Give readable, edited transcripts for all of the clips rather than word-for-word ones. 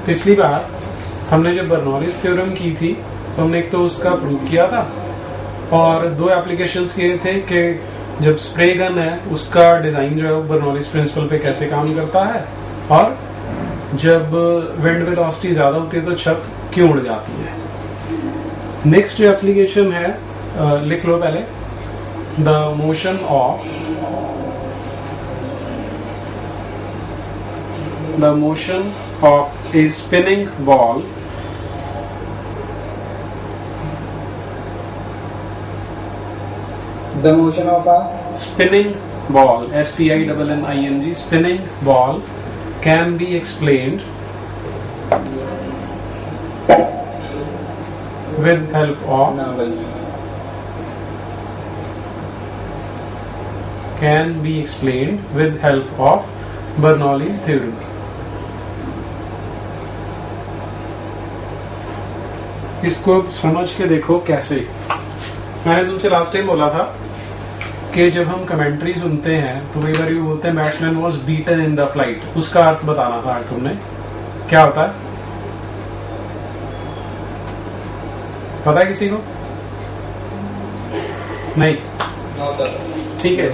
पिछली बार हमने जब बर्नौलीज थ्योरम की थी तो हमने एक तो उसका प्रूव किया था और दो एप्लीकेशंस किए थे कि जब स्प्रे गन है उसका डिजाइन जो है वो बर्नौलीज प्रिंसिपल पे कैसे काम करता है और जब विंड वेलोसिटी ज्यादा होती है तो छत क्यों उड़ जाती है। नेक्स्ट जो एप्लीकेशन है लिख लो पहले, the motion of A spinning ball The motion of a spinning ball, SPINNING, spinning ball can be explained with help of Bernoulli's theorem. इसको समझ के देखो कैसे। मैंने तुमसे लास्ट टाइम बोला था कि जब हम कमेंट्री सुनते हैं तो कई बार ये बोलते हैं batsman was beaten in the flight, उसका अर्थ बताना था आज तुमने। क्या होता है पता है किसी को? नहीं, ठीक है।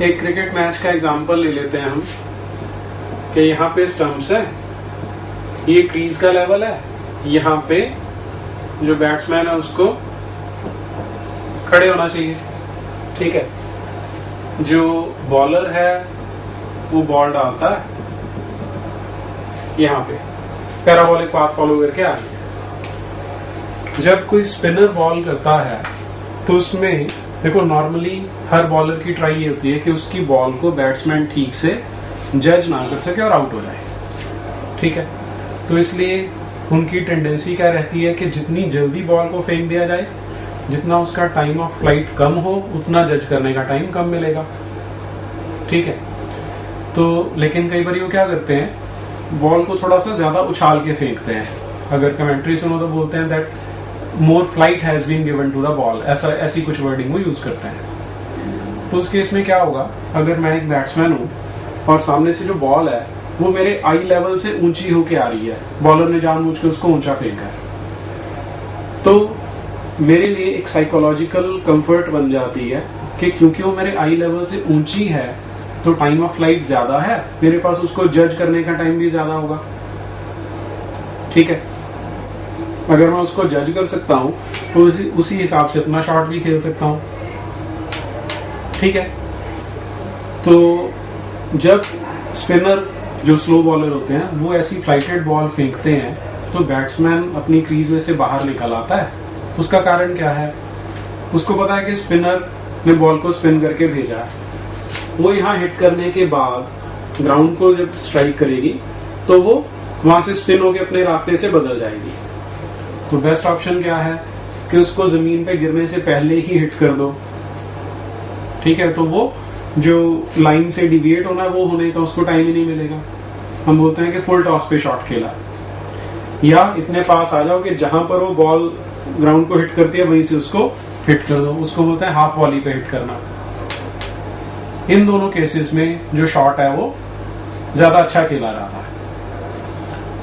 एक क्रिकेट मैच का एग्जांपल ले लेते हैं हम कि यहाँ पे स्टंप्स है, ये क्रीज का लेवल है, यहाँ पे जो बैट्समैन है उसको खड़े होना चाहिए, ठीक है। जो बॉलर है वो बॉल डालता है यहाँ पे, पैराबोलिक पाथ फॉलो करके आ रही है। जब कोई स्पिनर बॉल करता है तो उसमें देखो नॉर्मली हर बॉलर की ट्राई ये होती है कि उसकी बॉल को बैट्समैन ठीक से जज ना कर सके और आउट हो जाए, ठीक है। तो इसलिए उनकी टेंडेंसी क्या रहती है कि जितनी जल्दी बॉल को फेंक दिया जाए, जितना उसका टाइम ऑफ फ्लाइट कम हो, उतना जज करने का टाइम कम मिलेगा, ठीक है। तो लेकिन कई बार वो क्या करते हैं, बॉल को थोड़ा सा ज्यादा उछाल के फेंकते हैं। अगर कमेंट्री सुनो तो बोलते हैं that more flight has been given to the ball, ऐसी कुछ वर्डिंग वो यूज करते हैं। तो उस केस में क्या होगा, अगर मैं एक बैट्समैन हूँ और सामने से जो बॉल है वो मेरे आई लेवल से ऊंची होके आ रही है, बॉलर ने जानबूझ के उसको ऊंचा फेंका है, तो मेरे लिए एक साइकोलॉजिकल कंफर्ट बन जाती है कि क्योंकि वो मेरे आई लेवल से ऊंची है तो टाइम ऑफ फ्लाइट ज्यादा है, मेरे पास उसको जज करने का टाइम भी ज्यादा होगा, ठीक है। अगर मैं उसको जज कर सकता हूं तो उसी हिसाब से अपना शॉट भी खेल सकता हूं, ठीक है। तो जब स्पिनर जो स्लो बॉलर होते हैं वो ऐसी फ्लाइटेड बॉल फेंकते हैं तो बैट्समैन अपनी क्रीज में से बाहर निकल आता है। उसका कारण क्या है, उसको पता है कि स्पिनर ने बॉल को स्पिन करके भेजा है, वो यहाँ हिट करने के बाद ग्राउंड को जब स्ट्राइक करेगी तो वो वहां से स्पिन होकर अपने रास्ते से बदल जाएगी। तो बेस्ट ऑप्शन क्या है कि उसको जमीन पे गिरने से पहले ही हिट कर दो, ठीक है। तो वो जो लाइन से डिविएट होना है वो होने का उसको टाइम ही नहीं मिलेगा। हम बोलते हैं कि फुल टॉस पे शॉट खेला, या इतने पास आ जाओ कि जहां पर वो बॉल ग्राउंड को हिट करती है वहीं से उसको हिट कर दो, उसको बोलते हैं हाफ वॉली पे हिट करना। इन दोनों केसेस में जो शॉट है वो ज्यादा अच्छा खेला जाता है।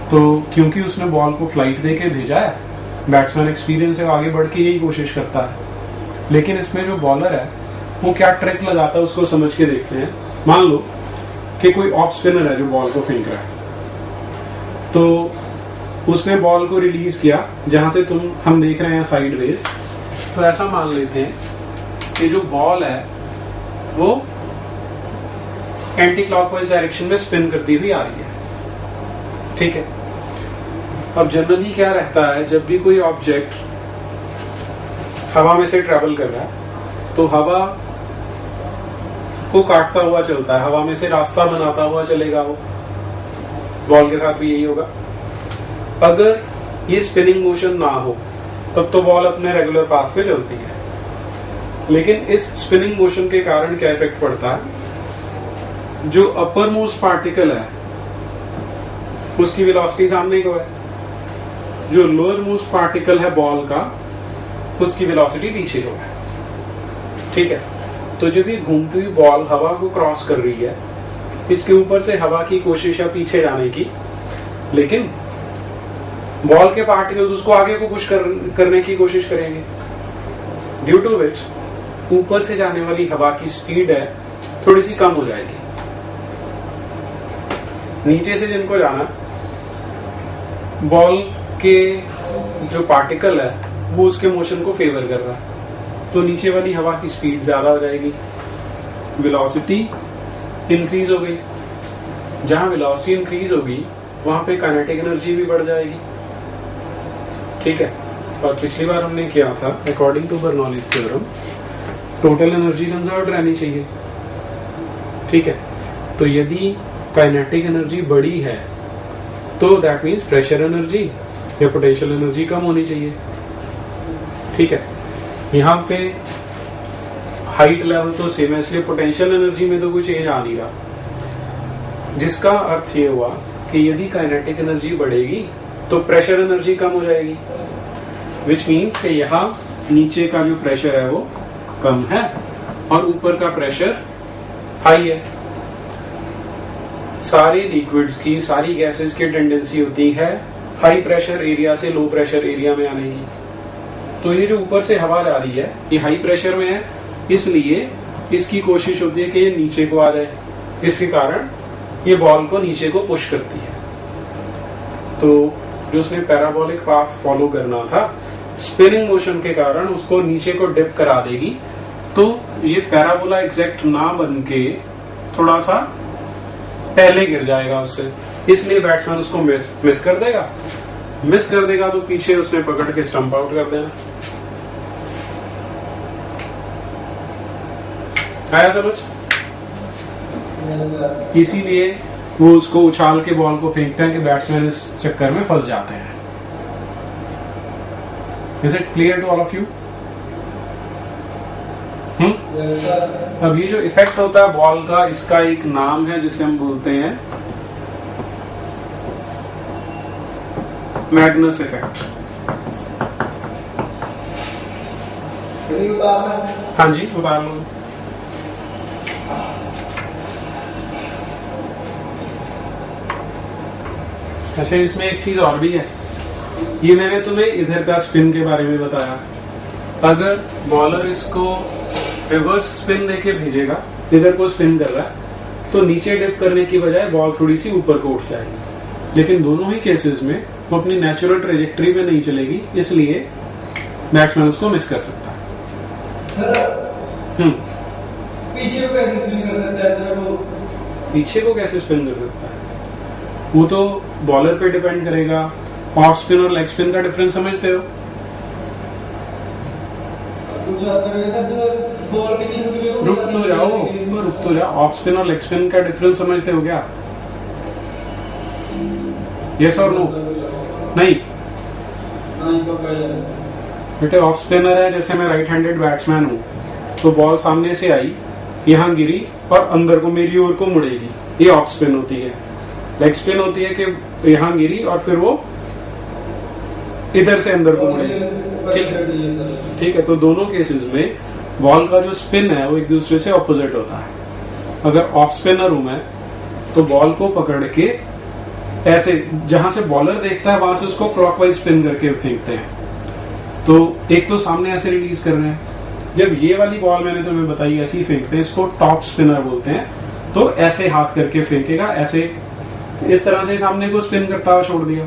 तो क्योंकि उसने बॉल को फ्लाइट दे के भेजा है, बैट्समैन एक्सपीरियंस है, आगे बढ़ के यही कोशिश करता है। लेकिन इसमें जो बॉलर है वो क्या ट्रिक लगाता है उसको समझ के देखते हैं। मान लो कि कोई ऑफ स्पिनर है जो बॉल को फेंक रहा है, तो उसने बॉल को रिलीज किया जहां से हम देख रहे हैं साइडवेज। तो ऐसा मान लेते हैं कि जो बॉल है वो एंटी क्लॉकवाइज डायरेक्शन में स्पिन करती हुई आ रही है, ठीक है। अब जनरली क्या रहता है, जब भी कोई ऑब्जेक्ट हवा में से ट्रेवल कर रहा है तो हवा को काटता हुआ चलता है, हवा में से रास्ता बनाता हुआ चलेगा वो। बॉल के साथ भी यही होगा। अगर ये स्पिनिंग मोशन ना हो तब तो बॉल अपने रेगुलर पाथ पे चलती है, लेकिन इस स्पिनिंग मोशन के कारण क्या इफेक्ट पड़ता है, जो अपर मोस्ट पार्टिकल है उसकी वेलोसिटी सामने को है, जो लोअर मोस्ट पार्टिकल है बॉल का उसकी वेलोसिटी पीछे को है, ठीक है। तो जब ये घूमती हुई बॉल हवा को क्रॉस कर रही है इसके ऊपर से हवा की कोशिश है पीछे जाने की, लेकिन बॉल के पार्टिकल्स उसको आगे को पुश करने की कोशिश करेंगे, ड्यू टू विच ऊपर से जाने वाली हवा की स्पीड है थोड़ी सी कम हो जाएगी। नीचे से जिनको जाना, बॉल के जो पार्टिकल है वो उसके मोशन को फेवर कर रहा है, तो नीचे वाली हवा की स्पीड ज्यादा हो जाएगी, वेलोसिटी इंक्रीज हो गई। जहां वेलोसिटी इंक्रीज होगी वहां पे काइनेटिक एनर्जी भी बढ़ जाएगी। ठीक है, और पिछली बार हमने किया था according to Bernoulli's theorem total energy conserve रहनी चाहिए। ठीक है, तो यदि काइनेटिक एनर्जी बड़ी है तो दैट मीन्स प्रेशर एनर्जी या पोटेंशियल एनर्जी कम होनी चाहिए। ठीक है, यहाँ पे हाइट लेवल तो सेम है, इसलिए पोटेंशियल एनर्जी में तो कोई चेंज आ नहीं रहा, जिसका अर्थ ये हुआ कि यदि काइनेटिक एनर्जी बढ़ेगी तो प्रेशर एनर्जी कम हो जाएगी, विच मीन्स कि यहाँ नीचे का जो प्रेशर है वो कम है और ऊपर का प्रेशर हाई है। सारे लिक्विड्स की, सारी गैसेस की टेंडेंसी होती है हाई प्रेशर एरिया से लो प्रेशर एरिया में आने की। तो ये जो ऊपर से हवा जा रही है ये हाई प्रेशर में है, इसलिए इसकी कोशिश होती है कि ये नीचे को आ जाए, इसके कारण ये बॉल को नीचे को पुश करती है। तो जो उसने पैराबोलिक पाथ फॉलो करना था, स्पिनिंग मोशन के कारण उसको नीचे को डिप करा देगी, तो ये पैराबोला एग्जैक्ट ना बन के थोड़ा सा पहले गिर जाएगा उससे, इसलिए बैट्समैन उसको मिस कर देगा। मिस कर देगा तो पीछे उसने पकड़ के स्टंप आउट कर देना। आया समझ? इसीलिए वो उसको उछाल के बॉल को फेंकते हैं कि बैट्समैन इस चक्कर में फंस जाते हैं। Is it clear to all of you? अब ये जो इफेक्ट होता है बॉल का, इसका एक नाम है जिसे हम बोलते हैं मैग्नस इफेक्ट। हाँ जी, उतार लो। अच्छा, इसमें एक चीज और भी है, ये मैंने तुम्हें इधर का स्पिन के बारे में बताया। अगर बॉलर इसको रिवर्स स्पिन देके भेजेगा, इधर को स्पिन कर रहा है, तो नीचे डिप करने की बजाय बॉल थोड़ी सी ऊपर को उठ जाएगी। लेकिन दोनों ही केसेस में वो अपनी नेचुरल ट्रेजेक्टरी में नहीं चलेगी, इसलिए बैट्समैन उसको मिस कर सकता है। पीछे को कैसे स्पिन कर सकता है? वो पीछे को कैसे स्पिन कर सकता है वो तो बॉलर पे डिपेंड करेगा। ऑफ स्पिन और लेग स्पिन का डिफरेंस समझते हो? रुक तो जाओ, ऑफ स्पिन और लेग स्पिन का डिफरेंस समझते हो क्या? यस और नो? नहीं बेटे, ऑफ स्पिनर है, जैसे मैं राइट हैंडेड बैट्समैन हूं, तो बॉल सामने से आई, यहां गिरी और अंदर को मेरी ओर को मुड़ेगी, ये ऑफ स्पिन होती है। लेग स्पिन होती है कि यहां गिरी और फिर वो इधर से अंदर को मुड़ेगी। ठीक है, तो दोनों केसेस में बॉल का जो स्पिन है वो एक दूसरे से ऑपोजिट होता है। अगर ऑफ स्पिनर हूं मैं, तो बॉल को पकड़ के ऐसे, जहां से बॉलर देखता है वहां से उसको क्लॉकवाइज स्पिन करके फेंकते हैं। तो एक तो सामने ऐसे रिलीज कर रहे हैं। जब ये वाली बॉल मैंने तुम्हें बताई ऐसे ही फेंकते हैं, इसको टॉप स्पिनर बोलते हैं। तो ऐसे हाथ करके फेंकेगा, ऐसे इस तरह से सामने को स्पिन करता हुआ छोड़ दिया।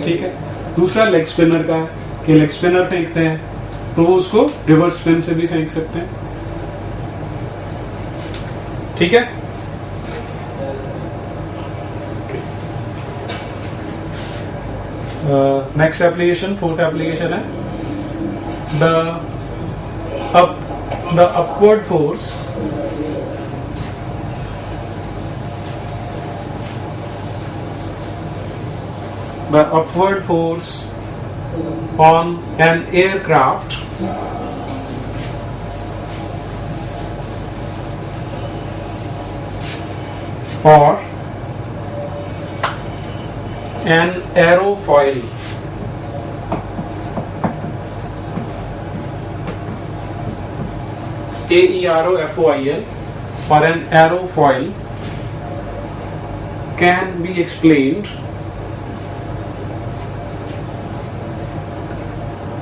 ठीक है। दूसरा लेग स्पिनर का है कि लेग स्पिनर फेंकते हैं तो वो उसको रिवर्स स्पिन से भी फेंक सकते हैं। ठीक है। नेक्स्ट एप्लीकेशन, फोर्थ एप्लीकेशन है the upward force the upward force on an aircraft or an aerofoil AEROFOIL or an aerofoil can be explained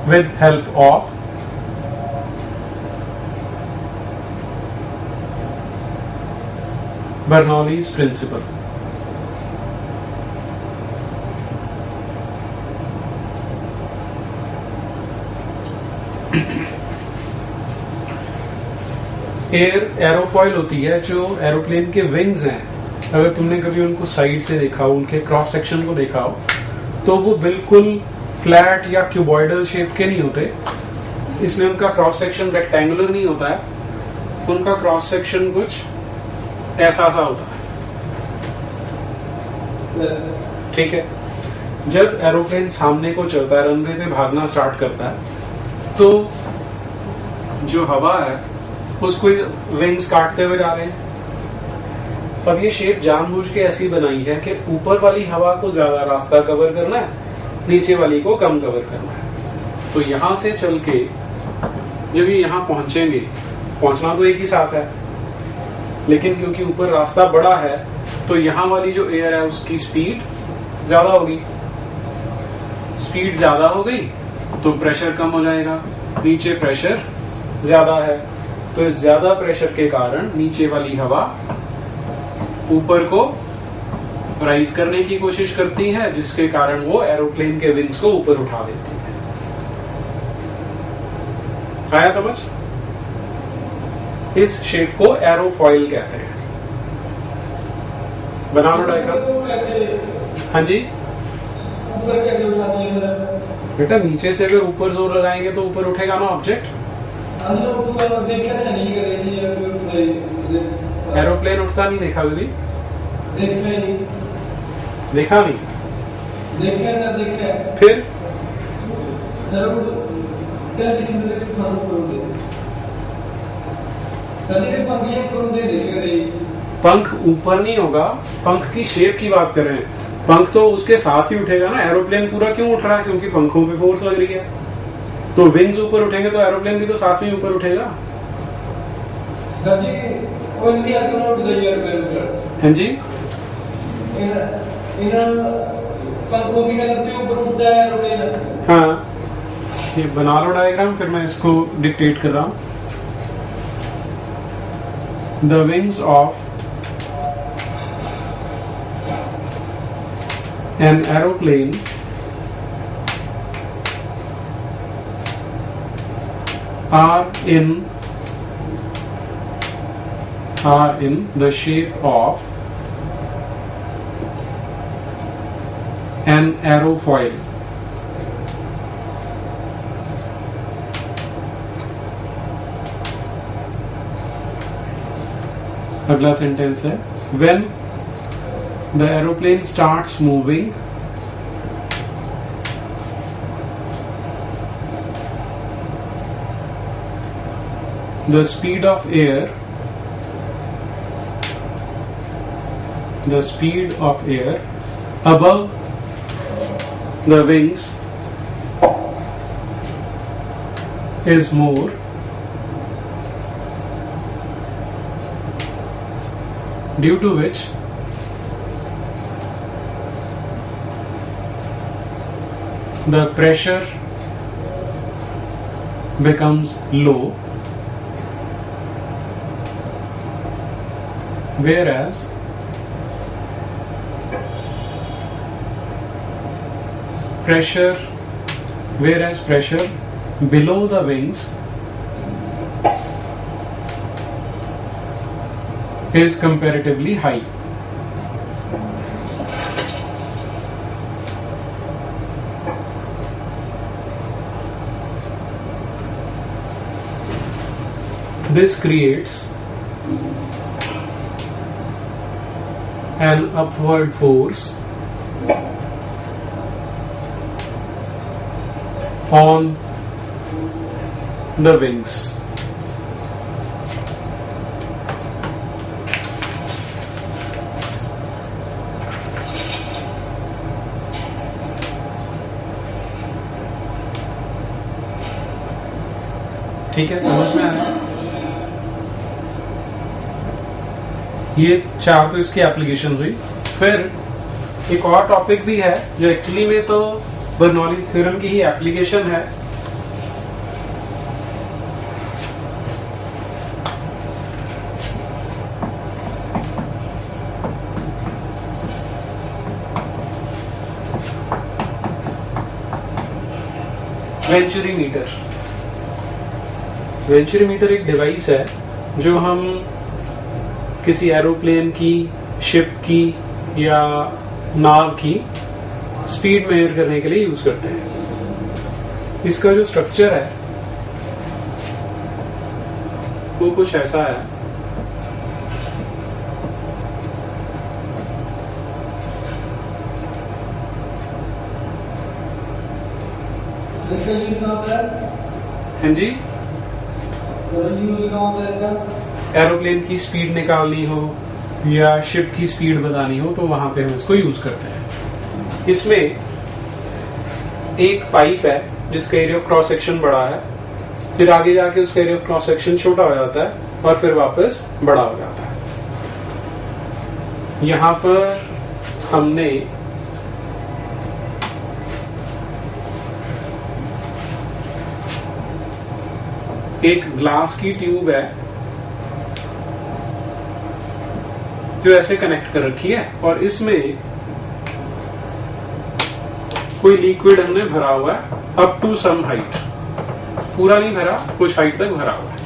with help of Bernoulli's principle. Aerofoil होती है जो एरोप्लेन के विंग्स हैं, अगर तुमने कभी उनको साइड से देखा हो, उनके क्रॉस सेक्शन को देखा हो, तो वो बिल्कुल फ्लैट या क्यूबॉइडल शेप के नहीं होते, इसलिए उनका क्रॉस सेक्शन रेक्टेंगुलर नहीं होता है, उनका क्रॉस सेक्शन कुछ ऐसा सा होता है। ठीक है, जब एरोप्लेन सामने को चलता है, रनवे पे भागना स्टार्ट करता है, तो जो हवा है उसको विंग्स काटते हुए जा रहे हैं। अब ये शेप जानबूझ के ऐसी बनाई है कि ऊपर वाली हवा को ज्यादा रास्ता कवर करना है, नीचे वाली को कम कवर करना है। तो यहां से चल के जब ये यहां पहुंचेंगे, पहुंचना तो एक ही साथ है, लेकिन क्योंकि ऊपर रास्ता बड़ा है तो यहां वाली जो एयर है उसकी स्पीड ज्यादा होगी। स्पीड ज्यादा हो गई तो प्रेशर कम हो जाएगा, नीचे प्रेशर ज्यादा है, तो इस ज्यादा प्रेशर के कारण नीचे वाली हवा ऊपर को राइज करने की कोशिश करती है, जिसके कारण वो एरोप्लेन के विंग्स को ऊपर उठा देती है। आया समझ? इस शेप को एरोफॉइल कहते हैं। बना लो डायग्राम। हाँ जी, ऊपर कैसे उठाते हैं? बेटा नीचे से अगर ऊपर जोर लगाएंगे तो ऊपर उठेगा ना ऑब्जेक्ट। एरोप्लेन उठता नहीं देखा कभी? देखा नहीं? फिर पंख ऊपर नहीं होगा, पंख की शेप की बात कर रहे हैं। पंख तो उसके साथ ही उठेगा ना। एरोप्लेन पूरा क्यों उठ रहा है? क्योंकि पंखों पे फोर्स लग रही है। तो विंग्स ऊपर उठेंगे तो एरोप्लेन भी तो साथ में ऊपर उठेगा। हाँ जी, हाँ, ये बना लो डायग्राम, फिर मैं इसको डिक्टेट कर रहा हूं। The wings of an aeroplane are in the shape of an aerofoil. अगला सेंटेंस है, when the aeroplane starts moving, the speed of air above the wings is more due to which the pressure becomes low, whereas pressure below the wings is comparatively high. This creates an upward force on the wings. ठीक है, समझ में आया? ये 4 तो इसकी applications हुई। फिर एक और टॉपिक भी है जो एक्चुअली में तो बर्नौलीज थ्योरम की ही एप्लीकेशन है। वेंचुरीमीटर। वेंचुरीमीटर एक डिवाइस है जो हम किसी एरोप्लेन की, शिप की या नाव की स्पीड मेजर करने के लिए यूज करते हैं। इसका जो स्ट्रक्चर है वो कुछ ऐसा है। इसका यूज कहाँ होता है? हाँ जी, यूज कहाँ होता है इसका? एरोप्लेन की स्पीड निकालनी हो या शिप की स्पीड बतानी हो तो वहां पे हम इसको यूज करते हैं। इसमें एक पाइप है जिसका एरिया ऑफ क्रॉस सेक्शन बड़ा है, फिर आगे जाके उसका एरिया ऑफ क्रॉस सेक्शन छोटा हो जाता है और फिर वापस बड़ा हो जाता है। यहां पर हमने एक ग्लास की ट्यूब है जो ऐसे कनेक्ट कर रखी है और इसमें कोई लिक्विड हमने भरा हुआ है अप टू सम हाइट। पूरा नहीं भरा, कुछ हाइट तक भरा हुआ है।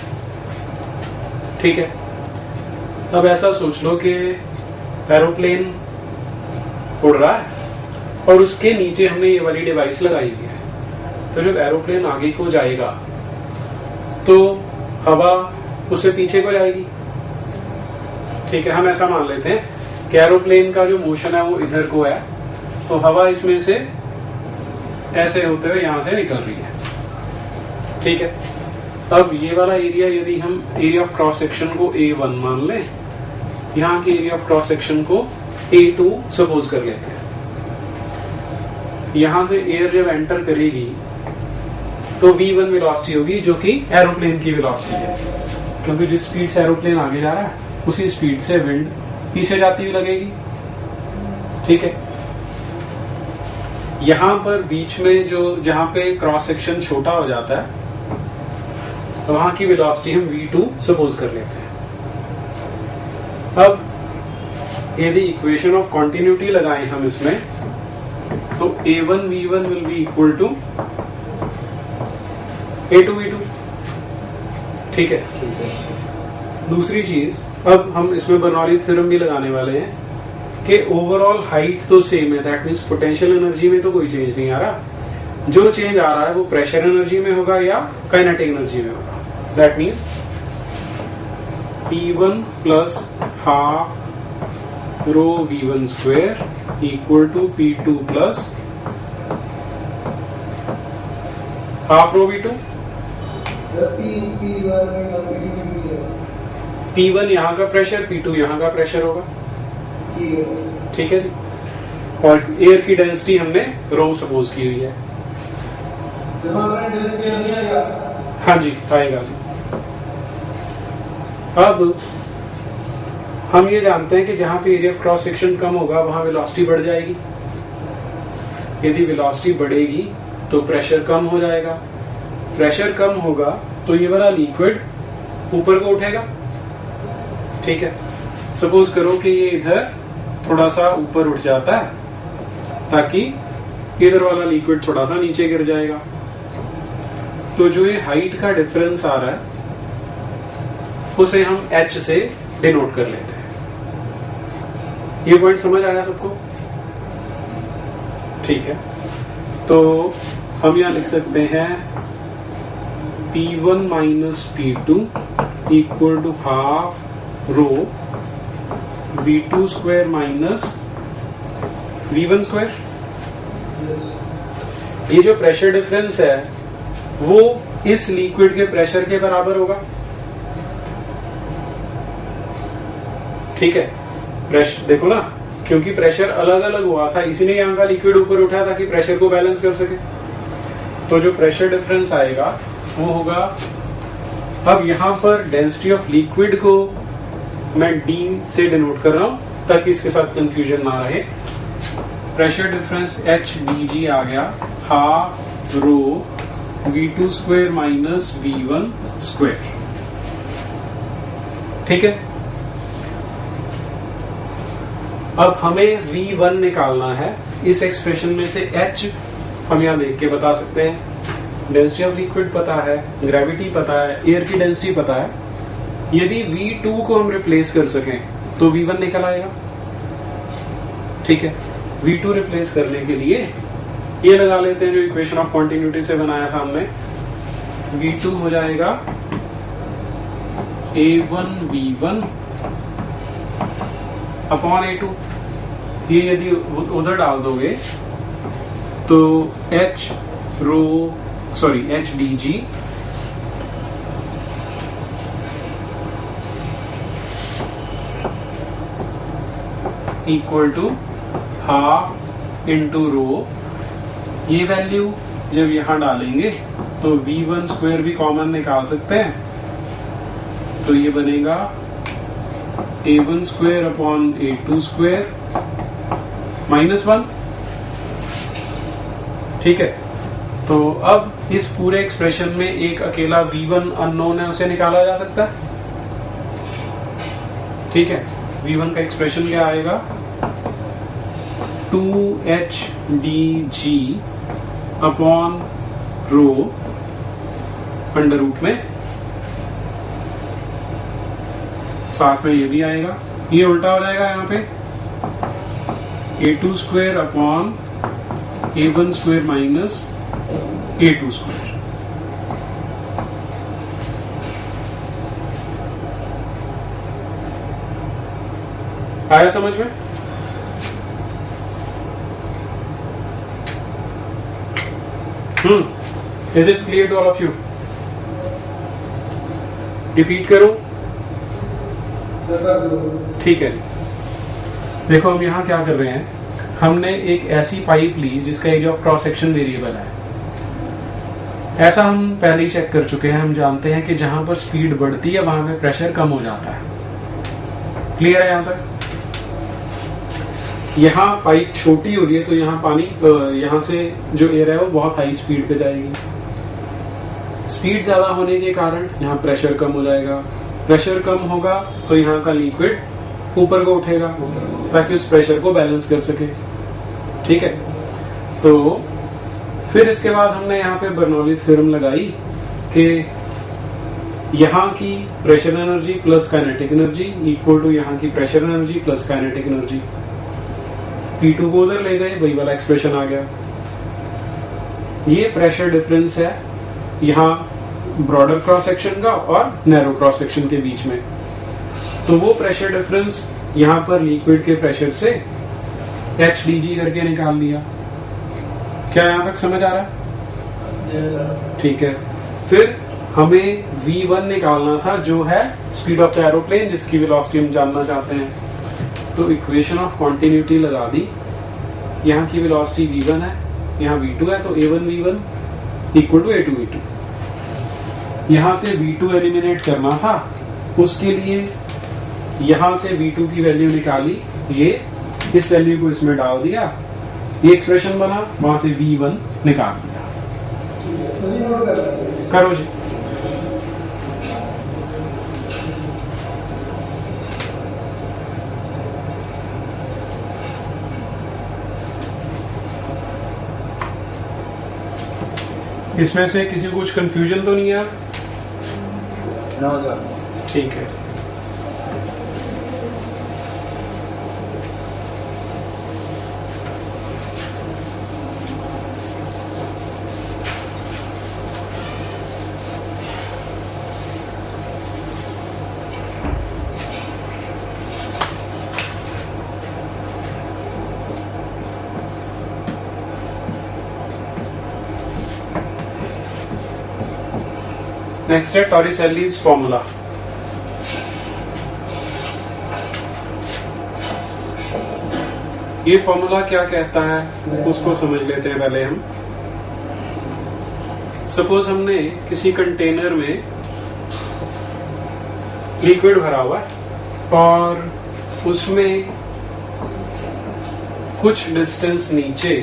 ठीक है, अब ऐसा सोच लो कि एरोप्लेन उड़ रहा है और उसके नीचे हमने ये वाली डिवाइस लगाई हुई है। तो जब एरोप्लेन आगे को जाएगा तो हवा उससे पीछे को जाएगी। ठीक है, हम ऐसा मान लेते हैं कि एरोप्लेन का जो मोशन है वो इधर को है, तो हवा इसमें से ऐसे होते हुए यहां से निकल रही है। ठीक है, अब ये वाला एरिया यदि हम एरिया ऑफ क्रॉस सेक्शन को A1 मान लें, यहां के एरिया ऑफ क्रॉस सेक्शन को A2 सपोज कर लेते हैं। यहां से एयर जब एंटर करेगी तो V1 वेलोसिटी होगी जो कि एरोप्लेन की वेलोसिटी है, क्योंकि जिस स्पीड से एरोप्लेन आगे जा रहा है उसी स्पीड से विंड पीछे जाती हुई लगेगी। ठीक है, यहां पर बीच में जो जहां पे क्रॉस सेक्शन छोटा हो जाता है तो वहां की वेलोसिटी हम V2 सपोज कर लेते हैं। अब यदि इक्वेशन ऑफ कॉन्टिन्यूटी लगाएं हम इसमें तो A1 V1 will be equal to A2 V2। ठीक है, दूसरी चीज अब हम इसमें बर्नौलीज थ्योरम भी लगाने वाले हैं कि ओवरऑल हाइट तो सेम है, दैट मींस पोटेंशियल एनर्जी में तो कोई चेंज नहीं आ रहा। जो चेंज आ रहा है वो प्रेशर एनर्जी में होगा या काइनेटिक एनर्जी में होगा। That means P1 plus half rho V1 square equal to P2 plus half rho V2। P1 यहाँ का प्रेशर, P2 यहाँ का प्रेशर होगा। ठीक है जी, और एयर की डेंसिटी हमने रो सपोज की हुई है। हाँ जी, आएगा जी। अब हम ये जानते हैं कि जहां पे एरिया ऑफ क्रॉस सेक्शन कम होगा वहां वेलोसिटी बढ़ जाएगी। यदि वेलोसिटी बढ़ेगी तो प्रेशर कम हो जाएगा। प्रेशर कम होगा तो ये वाला लिक्विड ऊपर को उठेगा। ठीक है, सपोज करो कि ये इधर थोड़ा सा ऊपर उठ जाता है ताकि इधर वाला लिक्विड थोड़ा सा नीचे गिर जाएगा। तो जो ये हाइट का डिफरेंस आ रहा है उसे हम H से डिनोट कर लेते हैं। ये पॉइंट समझ आया सबको? ठीक है, तो हम यहां लिख सकते हैं P1 minus P2 equal to half rho V2 square minus V1 square. ये जो प्रेशर डिफरेंस है वो इस लिक्विड के प्रेशर के बराबर होगा। ठीक है, प्रेशर देखो ना, क्योंकि प्रेशर अलग अलग हुआ था इसीलिए यहाँ का लिक्विड ऊपर उठा ताकि प्रेशर को बैलेंस कर सके। तो जो प्रेशर डिफरेंस आएगा वो होगा, अब यहाँ पर डेंसिटी ऑफ लिक्विड को मैं डी से डिनोट कर रहा हूं ताकि इसके साथ कंफ्यूजन ना रहे। Pressure difference H D G आ गया half rho V2 square minus V1 square. ठीक है, अब हमें V1 निकालना है। इस एक्सप्रेशन में से H हम यहां देख के बता सकते हैं। डेंसिटी ऑफ लिक्विड पता है, ग्रेविटी पता है, एयर की डेंसिटी पता है। यदि V2 को हम रिप्लेस कर सकें तो V1 निकल आएगा। ठीक है, V2 रिप्लेस करने के लिए ये लगा लेते हैं जो इक्वेशन ऑफ कॉन्टिन्यूटी से बनाया था हमने। V2 हो जाएगा A1 V1 अपॉन A2। ये यदि उधर डाल दोगे तो H d g equal to half into rho. ये वैल्यू जब यहां डालेंगे तो V1 स्क्वायर भी कॉमन निकाल सकते हैं, तो ये बनेगा A1 square upon A2 square -1। ठीक है, तो अब इस पूरे एक्सप्रेशन में एक अकेला V1 अननोन है, उसे निकाला जा सकता है। ठीक है, V1 का एक्सप्रेशन क्या आएगा 2HdG upon rho under root में, साथ में ये भी आएगा, ये उल्टा हो जाएगा यहाँ पे A2 square upon A1 square minus A2 square. आया समझ में? Is it clear to all of you? Repeat करूं? ठीक है, देखो हम यहां क्या कर रहे हैं, हमने एक ऐसी पाइप ली जिसका area of cross section variable है। ऐसा हम पहले ही चेक कर चुके हैं, हम जानते हैं कि जहां पर स्पीड बढ़ती है वहां पे प्रेशर कम हो जाता है। क्लियर है यहां तक? यहाँ पाइप छोटी हो रही है तो यहाँ पानी यहाँ से जो एयर है वो बहुत हाई स्पीड पे जाएगी। स्पीड ज्यादा होने के कारण यहाँ प्रेशर कम हो जाएगा। प्रेशर कम होगा तो यहाँ का लिक्विड ऊपर को उठेगा ताकि उस प्रेशर को बैलेंस कर सके। ठीक है, तो फिर इसके बाद हमने यहाँ पे बर्नौलीज थ्योरम लगाई कि यहाँ की pressure energy plus kinetic energy equal to यहाँ की pressure energy plus kinetic energy. P2 को उधर ले गए, वही वाला एक्सप्रेशन आ गया। ये प्रेशर डिफरेंस है यहाँ ब्रॉडर क्रॉस सेक्शन का और नैरो क्रॉस सेक्शन के बीच में। तो वो प्रेशर डिफरेंस यहाँ पर लिक्विड के प्रेशर से HdG करके निकाल दिया। क्या यहाँ तक समझ आ रहा है? ठीक है, फिर हमें V1 निकालना था जो है स्पीड ऑफ द एरोप्लेन, जिसकी वेलोसिटी हम जानना चाहते हैं। तो इक्वेशन ऑफ कॉन्टिन्यूटी लगा दी। यहाँ की वेलोसिटी V1 है, यहाँ V2 है, तो A1 V1 equal to A2 V2। यहाँ से V2 एलिमिनेट करना था, उसके लिए यहाँ से V2 की वैल्यू निकाली, ये इस वैल्यू को इसमें डाल दिया, ये एक्सप्रेशन बना, वहां से V1 निकाल दिया। करो जी। इसमें से किसी को कुछ कंफ्यूजन तो नहीं है? ठीक है, नेक्स्ट है टॉरिसेल्लीज फॉर्मूला। ये फॉर्मूला क्या कहता है उसको समझ लेते हैं पहले हम। सपोज हमने किसी कंटेनर में लिक्विड भरा हुआ है और उसमें कुछ डिस्टेंस नीचे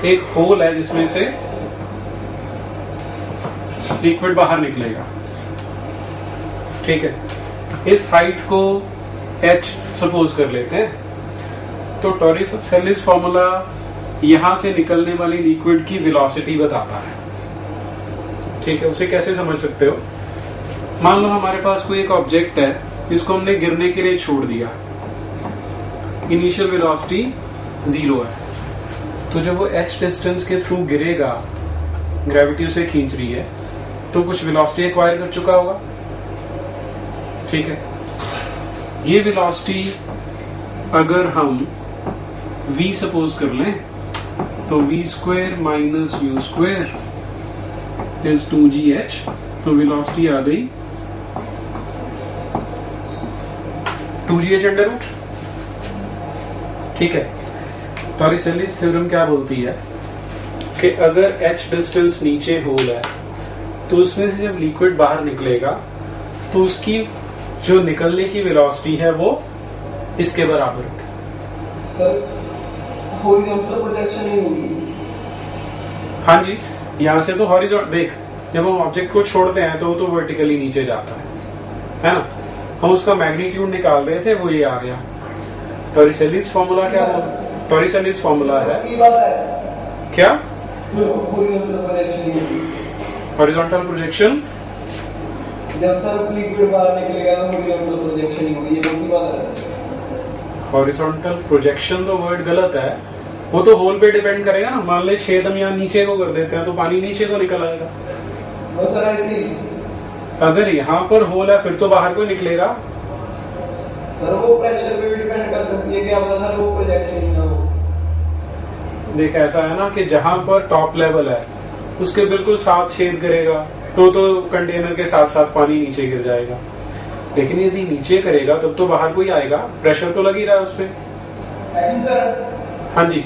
एक होल है जिसमें से लिक्विड बाहर निकलेगा। ठीक है, इस हाइट को h सपोज कर लेते हैं। तो टॉरिसेलिस फॉर्मूला यहां से निकलने वाली लिक्विड की वेलोसिटी बताता है। ठीक है, उसे कैसे समझ सकते हो? मान लो हमारे पास कोई एक ऑब्जेक्ट है जिसको हमने गिरने के लिए छोड़ दिया, इनिशियल वेलोसिटी 0 है, तो जब वो h डिस्टेंस के थ्रू गिरेगा, ग्रेविटी उसे खींच रही है, तो कुछ वेलोसिटी एक्वायर कर चुका होगा। ठीक है, ये वेलोसिटी अगर हम v सपोज कर लें तो v² minus u² is 2gh, तो वेलोसिटी आ गई 2gh अंडर रूट। ठीक है, टॉरिसेलिस थ्योरम क्या बोलती है कि अगर h डिस्टेंस नीचे होल है तो उसमें से जब लिक्विड बाहर निकलेगा तो उसकी जो निकलने की वेलोसिटी है वो इसके बराबर होगी। सर हॉरिजॉन्टल प्रोजेक्शन ही होगी। हाँ जी, यहाँ से तो हॉरिजॉन्टल, देख जब हम ऑब्जेक्ट को छोड़ते हैं तो वो तो वर्टिकली नीचे जाता है ना। हम उसका मैग्नीट्यूड निकाल रहे थे, वो ये आ गया। टॉरिसेलिस फॉर्मूला क्या बोल, टॉरिसेलिस फॉर्मूला है क्या? हॉरिजॉन्टल प्रोजेक्शन जब सर लिक्विड बाहर निकलेगा तो हॉरिजॉन्टल प्रोजेक्शन ही होगी, ये की बात है। हॉरिजॉन्टल प्रोजेक्शन तो वर्ड गलत है, वो तो होल पे डिपेंड करेगा ना। मान ले छेद हम यहाँ नीचे को कर देते हैं तो पानी नीचे को निकल आएगा। वो सर ऐसी अगर यहाँ पर होल है फिर तो बाहर को निकलेगा। सर वो प्रेशर पे भी डिपेंड कर सकती है कि आप सर वो प्रोजेक्शन ही ना हो। देख ऐसा है ना कि जहां पर टॉप लेवल है उसके बिल्कुल साथ छेद करेगा तो कंटेनर के साथ साथ पानी नीचे गिर जाएगा, लेकिन यदि नीचे करेगा तब तो बाहर को ही आएगा, प्रेशर तो लग ही रहा है उस पे। सर हाँ जी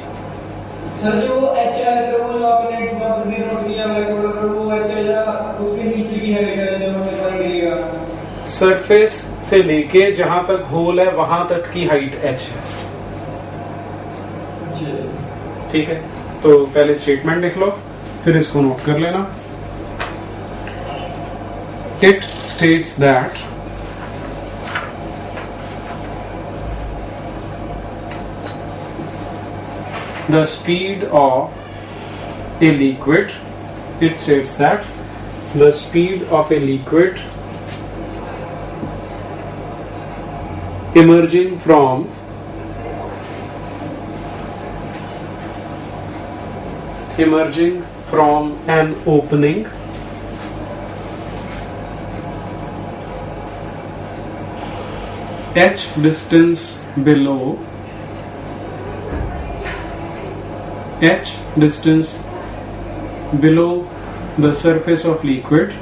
सर, जो एच है सर वो जो आपने नोट किया वो एच है या उसके नीचे की है जो हमें गिरेगा? सरफेस से लेके जहां तक होल है वहां तक की हाइट h है। ठीक है, तो पहले स्टेटमेंट लिख लो फिर इसको नोट कर लेना। It states that the speed of a liquid, it states that the speed of a liquid emerging from an opening h distance below the surface of liquid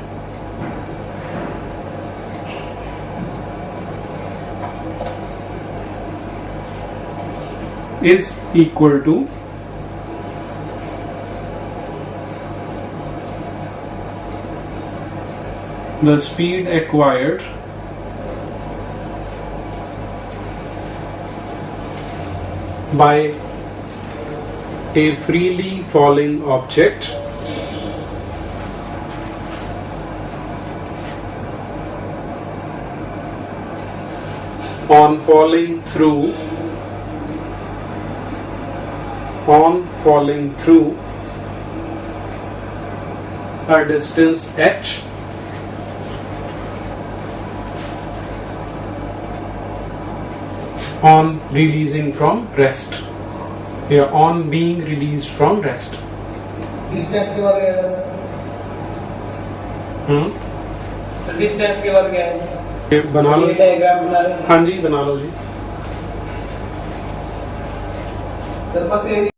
is equal to the speed acquired by a freely falling object on falling through a distance h on releasing from rest, या on being released from rest। Distance के बाद क्या है? Distance के बाद क्या है? ये बना लो, डायग्राम बना लो। हाँ जी बना लो जी। सर बस ये